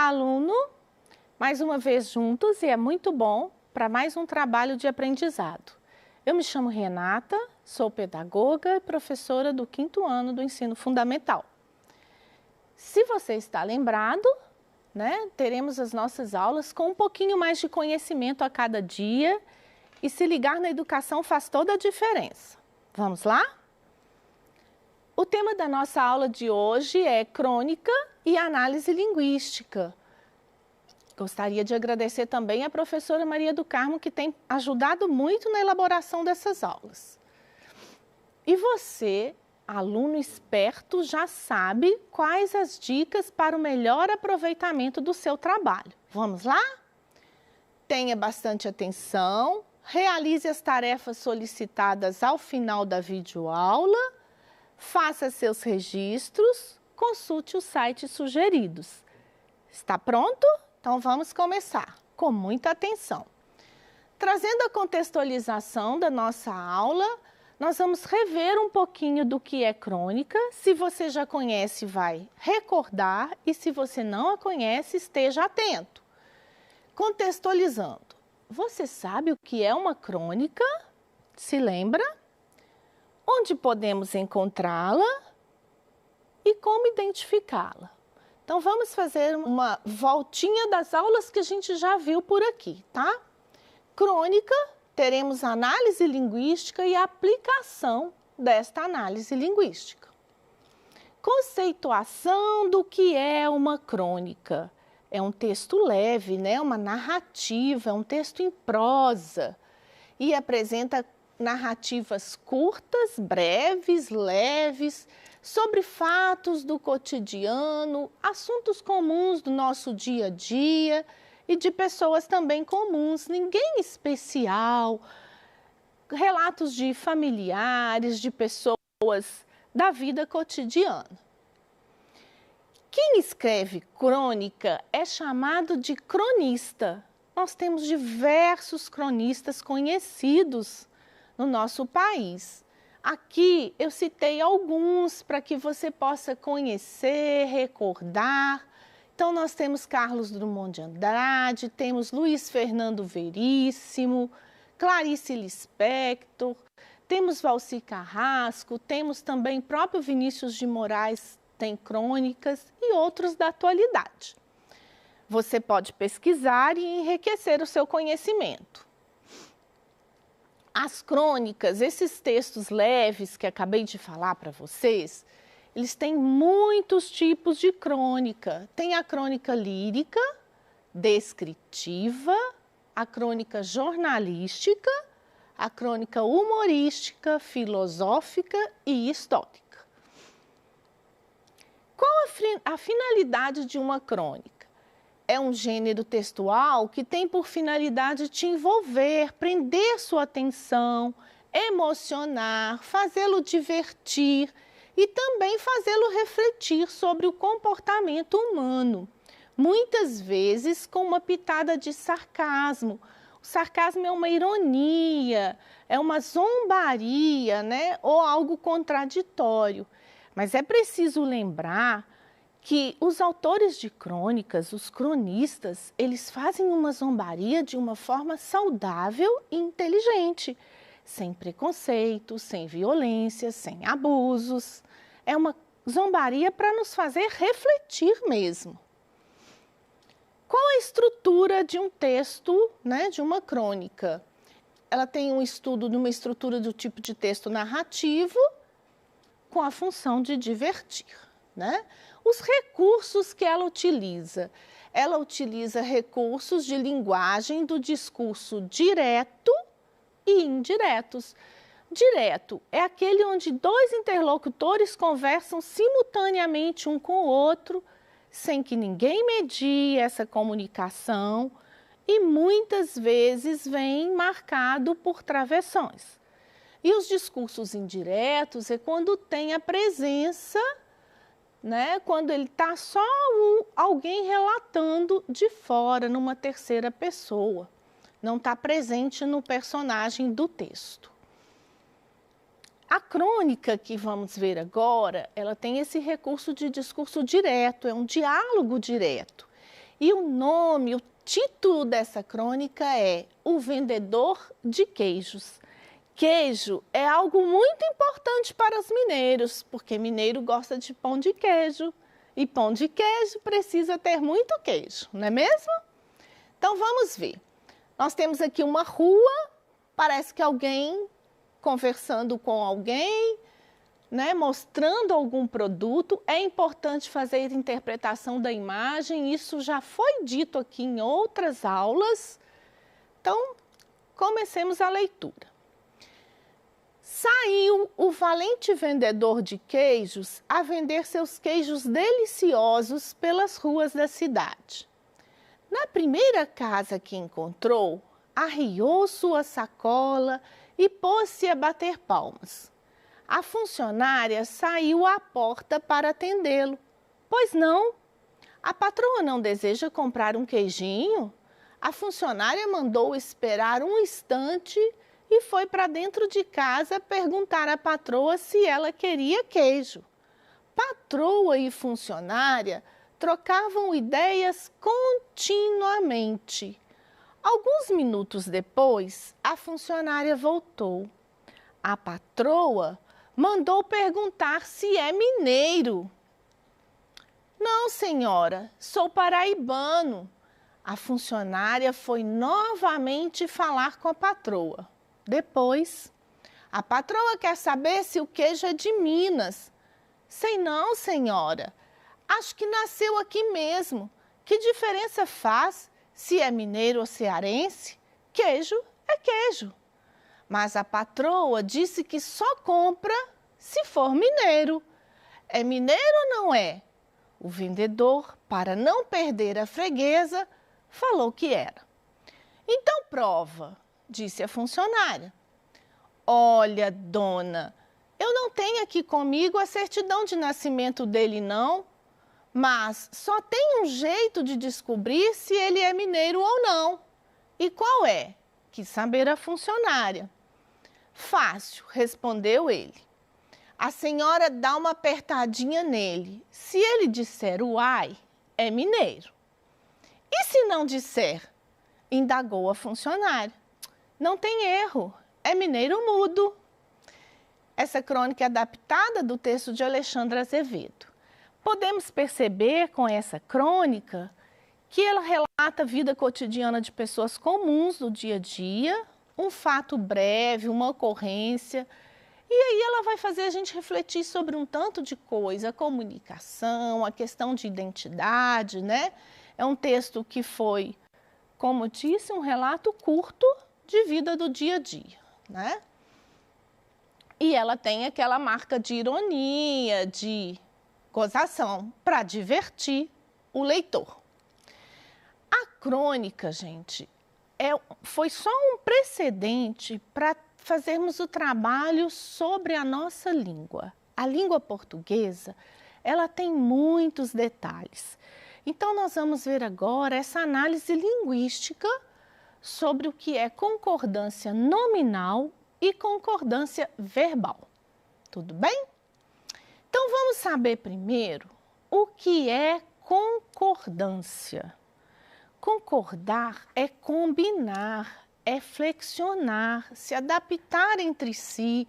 aluno! Mais uma vez juntos e é muito bom para mais um trabalho de aprendizado. Eu me chamo Renata, sou pedagoga e professora do 5º ano do ensino fundamental. Se você está lembrado, teremos as nossas aulas com um pouquinho mais de conhecimento a cada dia e se ligar na educação faz toda a diferença. Vamos lá? O tema da nossa aula de hoje é crônica e análise linguística. Gostaria de agradecer também à professora Maria do Carmo, que tem ajudado muito na elaboração dessas aulas. E você, aluno esperto, já sabe quais as dicas para o melhor aproveitamento do seu trabalho. Vamos lá? Tenha bastante atenção, realize as tarefas solicitadas ao final da videoaula, faça seus registros, consulte os sites sugeridos. Está pronto? Então vamos começar com muita atenção. Trazendo a contextualização da nossa aula, nós vamos rever um pouquinho do que é crônica. Se você já conhece, vai recordar, e se você não a conhece, esteja atento. Contextualizando, você sabe o que é uma crônica? Se lembra? Onde podemos encontrá-la e como identificá-la? Então, vamos fazer uma voltinha das aulas que a gente já viu por aqui, tá? Crônica, teremos análise linguística e aplicação desta análise linguística. Conceituação do que é uma crônica. É um texto leve, uma narrativa, é um texto em prosa e apresenta narrativas curtas, breves, leves, sobre fatos do cotidiano, assuntos comuns do nosso dia a dia e de pessoas também comuns, ninguém especial, relatos de familiares, de pessoas da vida cotidiana. Quem escreve crônica é chamado de cronista. Nós temos diversos cronistas conhecidos no nosso país. Aqui eu citei alguns para que você possa conhecer, recordar. Então nós temos Carlos Drummond de Andrade, temos Luiz Fernando Veríssimo, Clarice Lispector, temos Valci Carrasco, temos também próprio Vinícius de Moraes, tem crônicas e outros da atualidade. Você pode pesquisar e enriquecer o seu conhecimento. As crônicas, esses textos leves que acabei de falar para vocês, eles têm muitos tipos de crônica. Tem a crônica lírica, descritiva, a crônica jornalística, a crônica humorística, filosófica e histórica. Qual a finalidade de uma crônica? É um gênero textual que tem por finalidade te envolver, prender sua atenção, emocionar, fazê-lo divertir e também fazê-lo refletir sobre o comportamento humano, muitas vezes com uma pitada de sarcasmo. O sarcasmo é uma ironia, é uma zombaria, ou algo contraditório. Mas é preciso lembrar que os autores de crônicas, os cronistas, eles fazem uma zombaria de uma forma saudável e inteligente, sem preconceito, sem violência, sem abusos. É uma zombaria para nos fazer refletir mesmo. Qual a estrutura de um texto, de uma crônica? Ela tem um estudo de uma estrutura do tipo de texto narrativo com a função de divertir, Os recursos que ela utiliza recursos de linguagem do discurso direto e indiretos. Direto é aquele onde dois interlocutores conversam simultaneamente um com o outro, sem que ninguém medie essa comunicação e muitas vezes vem marcado por travessões. E os discursos indiretos é quando tem a presença, quando ele está só alguém relatando de fora, numa terceira pessoa. Não está presente no personagem do texto. A crônica que vamos ver agora, ela tem esse recurso de discurso direto, é um diálogo direto. E o título dessa crônica é O Vendedor de Queijos. Queijo é algo muito importante para os mineiros, porque mineiro gosta de pão de queijo. E pão de queijo precisa ter muito queijo, não é mesmo? Então vamos ver. Nós temos aqui uma rua, parece que alguém conversando com alguém, né, mostrando algum produto. É importante fazer a interpretação da imagem, isso já foi dito aqui em outras aulas. Então, comecemos a leitura. Saiu o valente vendedor de queijos a vender seus queijos deliciosos pelas ruas da cidade. Na primeira casa que encontrou, arriou sua sacola e pôs-se a bater palmas. A funcionária saiu à porta para atendê-lo. Pois não? A patroa não deseja comprar um queijinho? A funcionária mandou esperar um instante e foi para dentro de casa perguntar à patroa se ela queria queijo. Patroa e funcionária trocavam ideias continuamente. Alguns minutos depois, a funcionária voltou. A patroa mandou perguntar se é mineiro. Não, senhora, sou paraibano. A funcionária foi novamente falar com a patroa. Depois, a patroa quer saber se o queijo é de Minas. Sei não, senhora. Acho que nasceu aqui mesmo. Que diferença faz se é mineiro ou cearense? Queijo é queijo. Mas a patroa disse que só compra se for mineiro. É mineiro ou não é? O vendedor, para não perder a freguesa, falou que era. Então prova, disse a funcionária. Olha, dona, eu não tenho aqui comigo a certidão de nascimento dele, não, mas só tem um jeito de descobrir se ele é mineiro ou não. E qual é? Quis saber a funcionária. Fácil, respondeu ele. A senhora dá uma apertadinha nele. Se ele disser uai, é mineiro. E se não disser? Indagou a funcionária. Não tem erro, é mineiro mudo. Essa crônica é adaptada do texto de Alexandre Azevedo. Podemos perceber com essa crônica que ela relata a vida cotidiana de pessoas comuns do dia a dia, um fato breve, uma ocorrência, e aí ela vai fazer a gente refletir sobre um tanto de coisa, a comunicação, a questão de identidade, né? É um texto que foi, como eu disse, um relato curto de vida do dia a dia, né? E ela tem aquela marca de ironia, de gozação, para divertir o leitor. A crônica, gente, foi só um precedente para fazermos o trabalho sobre a nossa língua. A língua portuguesa, ela tem muitos detalhes. Então, nós vamos ver agora essa análise linguística sobre o que é concordância nominal e concordância verbal. Tudo bem? Então, vamos saber primeiro o que é concordância. Concordar é combinar, é flexionar, se adaptar entre si,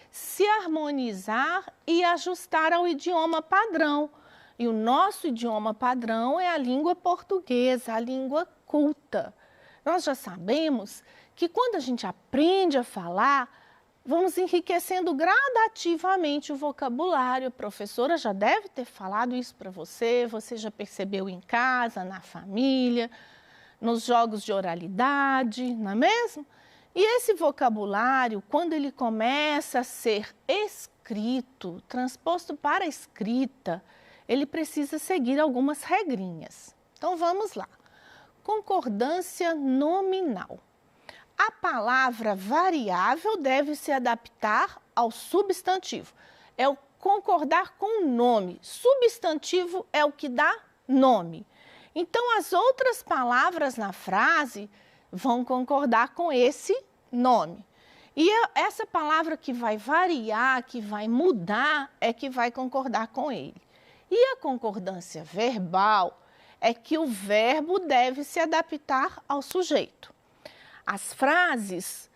se harmonizar e ajustar ao idioma padrão. E o nosso idioma padrão é a língua portuguesa, a língua culta. Nós já sabemos que quando a gente aprende a falar, vamos enriquecendo gradativamente o vocabulário. A professora já deve ter falado isso para você, você já percebeu em casa, na família, nos jogos de oralidade, não é mesmo? E esse vocabulário, quando ele começa a ser escrito, transposto para a escrita, ele precisa seguir algumas regrinhas. Então, vamos lá. Concordância nominal. A palavra variável deve se adaptar ao substantivo. É o concordar com o nome. Substantivo é o que dá nome. Então, as outras palavras na frase vão concordar com esse nome. E essa palavra que vai variar, que vai mudar, é que vai concordar com ele. E a concordância verbal é que o verbo deve se adaptar ao sujeito. As frases,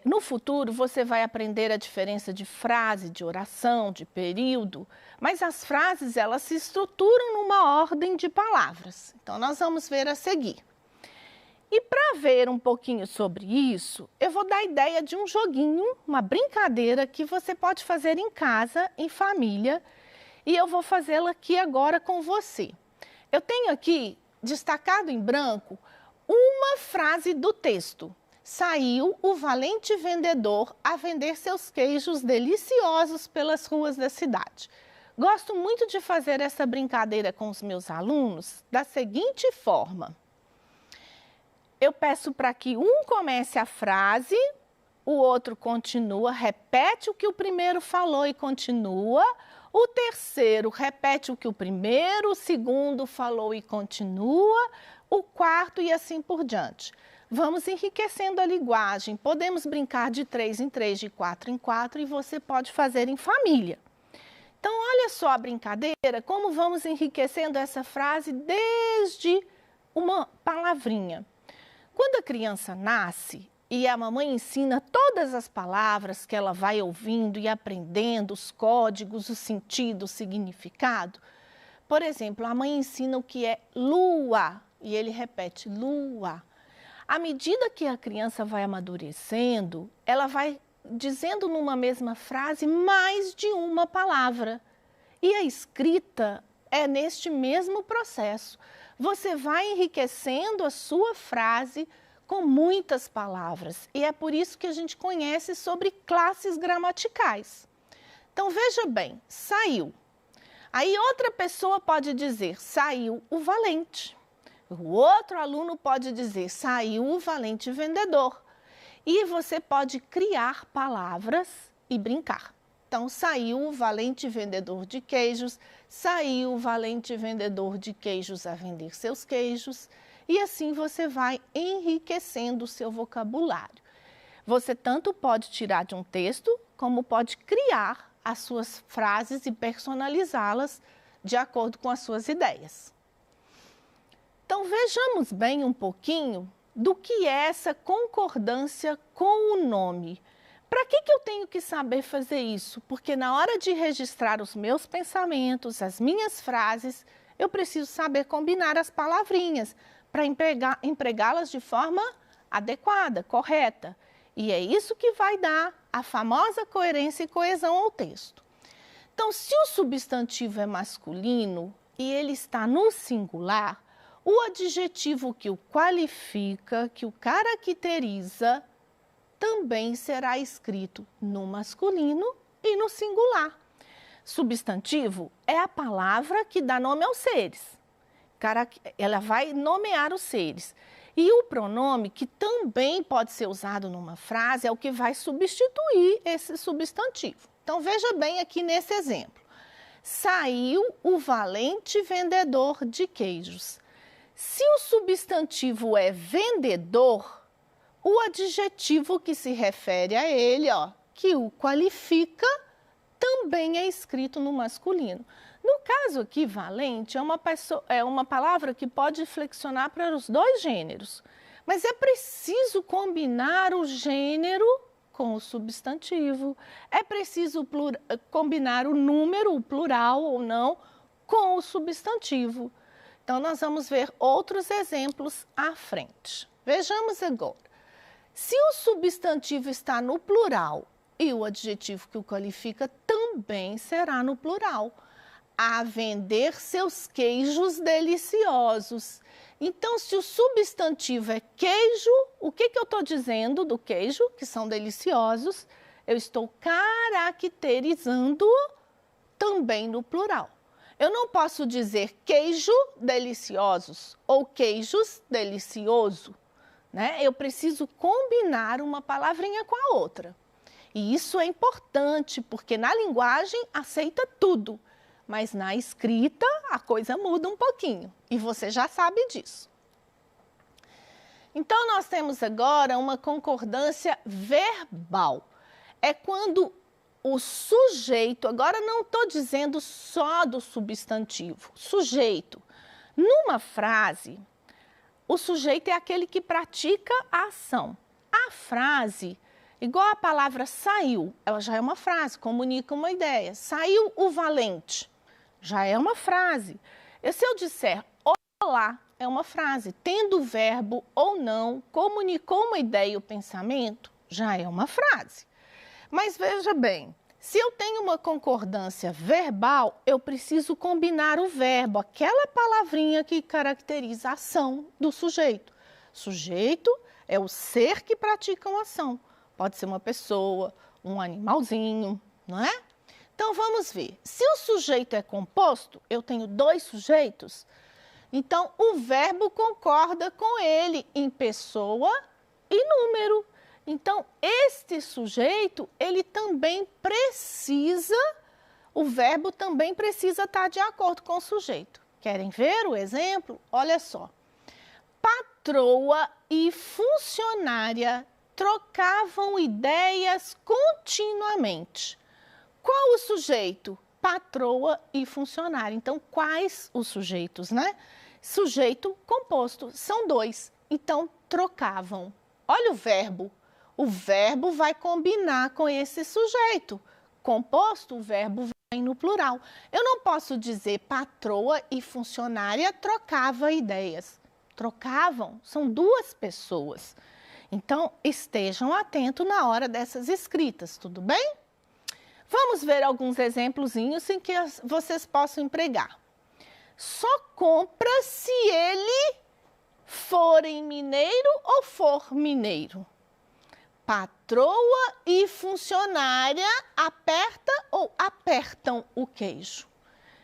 no futuro você vai aprender a diferença de frase, de oração, de período, mas as frases elas se estruturam numa ordem de palavras. Então nós vamos ver a seguir. E para ver um pouquinho sobre isso, eu vou dar a ideia de um joguinho, uma brincadeira que você pode fazer em casa, em família, e eu vou fazê-la aqui agora com você. Eu tenho aqui, destacado em branco, uma frase do texto. Saiu o valente vendedor a vender seus queijos deliciosos pelas ruas da cidade. Gosto muito de fazer essa brincadeira com os meus alunos da seguinte forma. Eu peço para que um comece a frase, o outro continua, repete o que o primeiro falou e continua. O terceiro repete o que o primeiro, o segundo falou e continua. O quarto e assim por diante. Vamos enriquecendo a linguagem. Podemos brincar de 3 em 3, de 4 em 4 e você pode fazer em família. Então, olha só a brincadeira, como vamos enriquecendo essa frase desde uma palavrinha. Quando a criança nasce e a mamãe ensina todas as palavras que ela vai ouvindo e aprendendo, os códigos, o sentido, o significado. Por exemplo, a mãe ensina o que é lua e ele repete lua. À medida que a criança vai amadurecendo, ela vai dizendo numa mesma frase mais de uma palavra. E a escrita é neste mesmo processo. Você vai enriquecendo a sua frase com muitas palavras. E é por isso que a gente conhece sobre classes gramaticais. Então, veja bem, saiu. Aí outra pessoa pode dizer, saiu o valente. O outro aluno pode dizer, saiu o valente vendedor. E você pode criar palavras e brincar. Então, saiu o valente vendedor de queijos, saiu o valente vendedor de queijos a vender seus queijos. E assim você vai enriquecendo o seu vocabulário. Você tanto pode tirar de um texto, como pode criar as suas frases e personalizá-las de acordo com as suas ideias. Então, vejamos bem um pouquinho do que é essa concordância com o nome. Para que eu tenho que saber fazer isso? Porque na hora de registrar os meus pensamentos, as minhas frases, eu preciso saber combinar as palavrinhas para empregá-las de forma adequada, correta. E é isso que vai dar a famosa coerência e coesão ao texto. Então, se o substantivo é masculino e ele está no singular, o adjetivo que o qualifica, que o caracteriza, também será escrito no masculino e no singular. Substantivo é a palavra que dá nome aos seres. Ela vai nomear os seres. E o pronome, que também pode ser usado numa frase, é o que vai substituir esse substantivo. Então, veja bem aqui nesse exemplo. Saiu o valente vendedor de queijos. Se o substantivo é vendedor, o adjetivo que se refere a ele, que o qualifica, também é escrito no masculino. No caso aqui, valente é uma palavra que pode flexionar para os dois gêneros, mas é preciso combinar o gênero com o substantivo, é preciso combinar o número, o plural ou não, com o substantivo. Então, nós vamos ver outros exemplos à frente. Vejamos agora. Se o substantivo está no plural e o adjetivo que o qualifica também será no plural. A vender seus queijos deliciosos. Então, se o substantivo é queijo, o que eu estou dizendo do queijo, que são deliciosos? Eu estou caracterizando-o também no plural. Eu não posso dizer queijo deliciosos ou queijos delicioso, né? Eu preciso combinar uma palavrinha com a outra. E isso é importante, porque na linguagem aceita tudo, mas na escrita a coisa muda um pouquinho, e você já sabe disso. Então, nós temos agora uma concordância verbal. É quando o sujeito, agora não estou dizendo só do substantivo, sujeito. Numa frase, o sujeito é aquele que pratica a ação. A frase, igual a palavra saiu, ela já é uma frase, comunica uma ideia. Saiu o valente, já é uma frase. E se eu disser olá, é uma frase. Tendo o verbo ou não, comunicou uma ideia ou pensamento, já é uma frase. Mas veja bem, se eu tenho uma concordância verbal, eu preciso combinar o verbo, aquela palavrinha que caracteriza a ação do sujeito. Sujeito é o ser que pratica uma ação. Pode ser uma pessoa, um animalzinho, não é? Então vamos ver. Se o sujeito é composto, eu tenho dois sujeitos, então o verbo concorda com ele em pessoa e número. Então, este sujeito, ele também precisa, o verbo também precisa estar de acordo com o sujeito. Querem ver o exemplo? Olha só. Patroa e funcionária trocavam ideias continuamente. Qual o sujeito? Patroa e funcionária. Então, quais os sujeitos, né? Sujeito composto, são dois. Então, trocavam. Olha o verbo. O verbo vai combinar com esse sujeito. Composto, o verbo vem no plural. Eu não posso dizer patroa e funcionária trocava ideias. Trocavam, são duas pessoas. Então, estejam atentos na hora dessas escritas, tudo bem? Vamos ver alguns exemplozinhos em que vocês possam empregar. Só compra se ele for em mineiro ou for mineiro. Patroa e funcionária aperta ou apertam o queijo.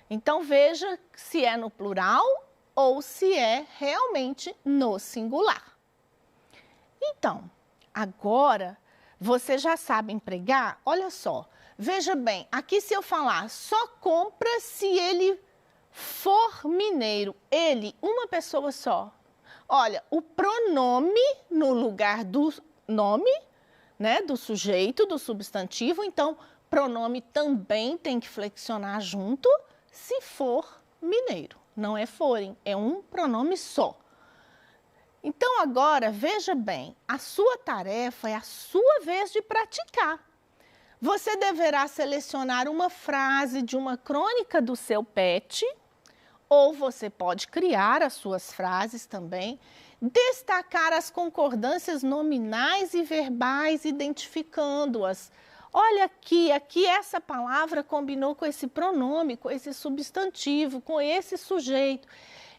Então, veja se é no plural ou se é realmente no singular. Então, agora, você já sabe empregar? Olha só, veja bem, aqui se eu falar só compra se ele for mineiro, ele, uma pessoa só. Olha, o pronome no lugar do nome, né, do sujeito, do substantivo, então pronome também tem que flexionar junto se for mineiro. Não é forem, é um pronome só. Então agora, veja bem, a sua tarefa é a sua vez de praticar. Você deverá selecionar uma frase de uma crônica do seu pet, ou você pode criar as suas frases também, destacar as concordâncias nominais e verbais, identificando-as. Olha aqui essa palavra combinou com esse pronome, com esse substantivo, com esse sujeito.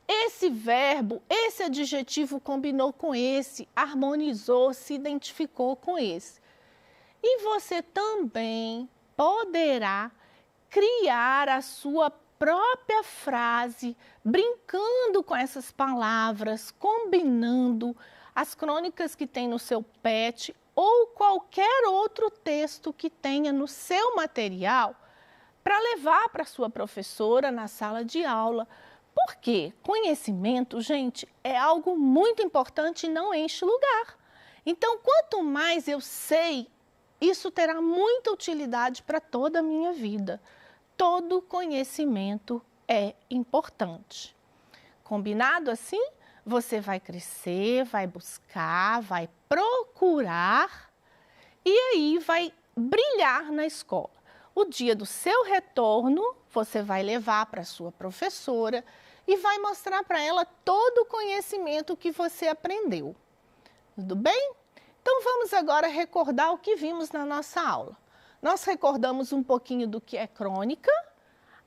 Esse verbo, esse adjetivo combinou com esse, harmonizou, se identificou com esse. E você também poderá criar a sua própria frase, brincando com essas palavras, combinando as crônicas que tem no seu pet ou qualquer outro texto que tenha no seu material para levar para a sua professora na sala de aula. Porque conhecimento, gente, é algo muito importante e não enche lugar. Então, quanto mais eu sei, isso terá muita utilidade para toda a minha vida. Todo conhecimento é importante. Combinado assim? Você vai crescer, vai buscar, vai procurar e aí vai brilhar na escola. O dia do seu retorno, você vai levar para a sua professora e vai mostrar para ela todo o conhecimento que você aprendeu. Tudo bem? Então, vamos agora recordar o que vimos na nossa aula. Nós recordamos um pouquinho do que é crônica,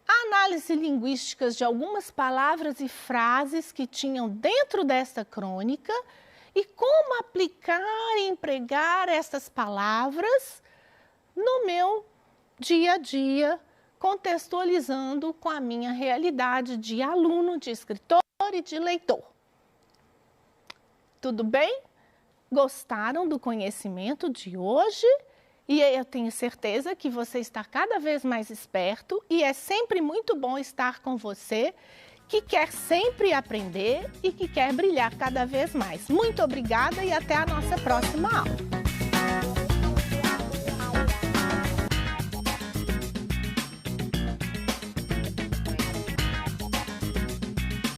a análise linguística de algumas palavras e frases que tinham dentro dessa crônica e como aplicar e empregar essas palavras no meu dia a dia, contextualizando com a minha realidade de aluno, de escritor e de leitor. Tudo bem? Gostaram do conhecimento de hoje? E eu tenho certeza que você está cada vez mais esperto e é sempre muito bom estar com você, que quer sempre aprender e que quer brilhar cada vez mais. Muito obrigada e até a nossa próxima aula.